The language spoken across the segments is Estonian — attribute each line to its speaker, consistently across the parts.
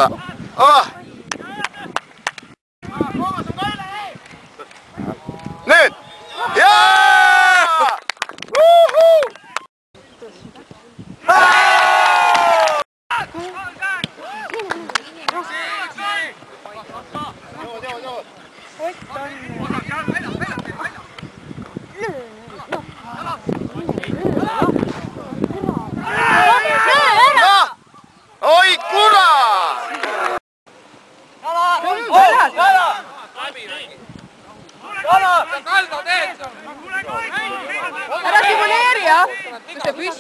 Speaker 1: oota. Nüüd! Jaa! Oi kurat!
Speaker 2: Ära simuleeri, jah! Võta püss!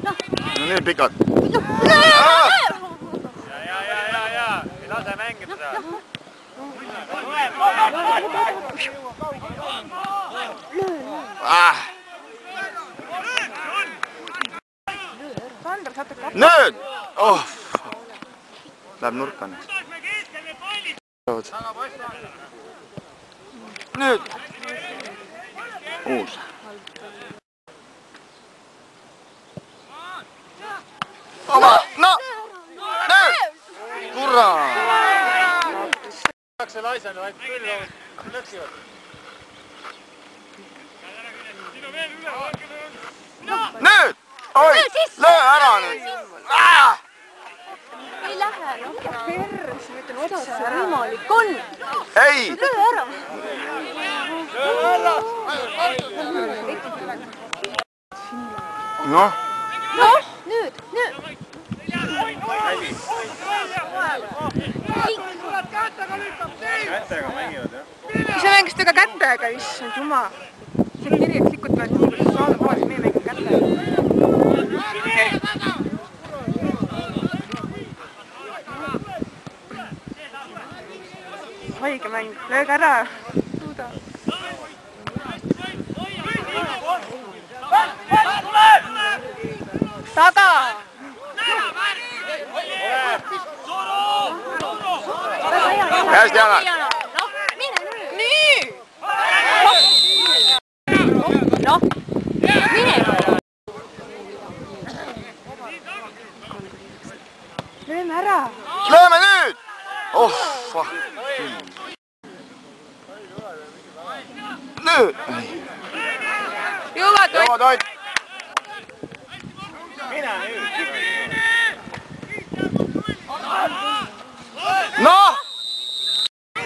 Speaker 1: No nii pikad.
Speaker 3: Ja. Ei lase mängida seda.
Speaker 1: Nüüd! Oh! Läheb nurka nüüd. Nüüd! Uus. Oma! No! Nüüd! Kurat!
Speaker 3: See laisane, vaid küll lõksivad.
Speaker 1: Nüüd! Oi! Löö ära nüüd!
Speaker 2: Ei lähe, noh. Perres, ma ütlen otsa, see võimalik on.
Speaker 1: Ei!
Speaker 2: Löö ära.
Speaker 1: Noh!
Speaker 2: Noh, nüüd.
Speaker 3: Kätega mängivad, jah?
Speaker 2: Sa mängisid väga kätega, issand jumal. See kirjalikult veel nii, kuidas saada kohas, meie mängime kätega. Haige mäng, lööge ära. Taga!
Speaker 1: Hästi, Jana!
Speaker 2: Nii! Noh, mine! Lööme ära!
Speaker 1: Lööme nüüd! Oh! Nüüd!
Speaker 2: Jõuad,
Speaker 1: Ott!
Speaker 3: Mine nüüd!
Speaker 1: Noh!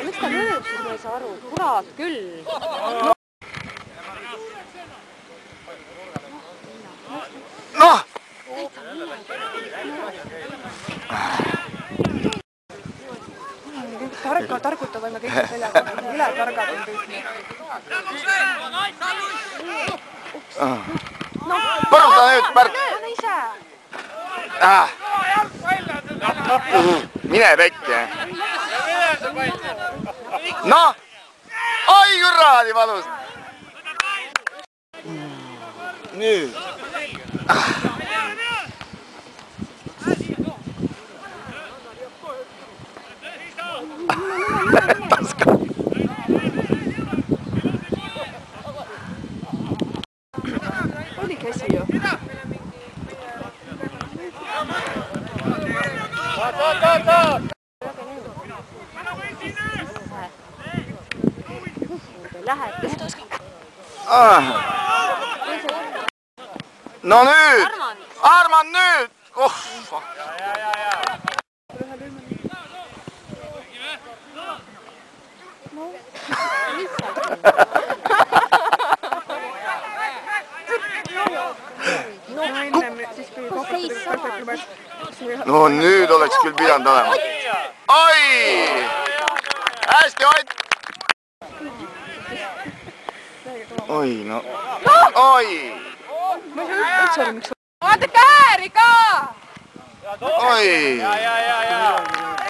Speaker 2: Miks ta lööb siis, ma ei saa aru? Kurat küll!
Speaker 1: Noh!
Speaker 2: Targutab aina kõik seljaga, üle targad on kõik.
Speaker 1: Põruta nüüd, Märt!
Speaker 2: Pane ise!
Speaker 1: Mine pekki! Noh! Oi kuradi valus! Nüüd! Taska!
Speaker 2: Oli käsi ju.
Speaker 1: No nüüd! Armand nüüd! Oh! No nüüd oleks küll pidanud olema. Oi! Hästi, Ott! Oi, no. Oi!
Speaker 2: Vaata kääri ka!
Speaker 1: Oi!
Speaker 3: Ja.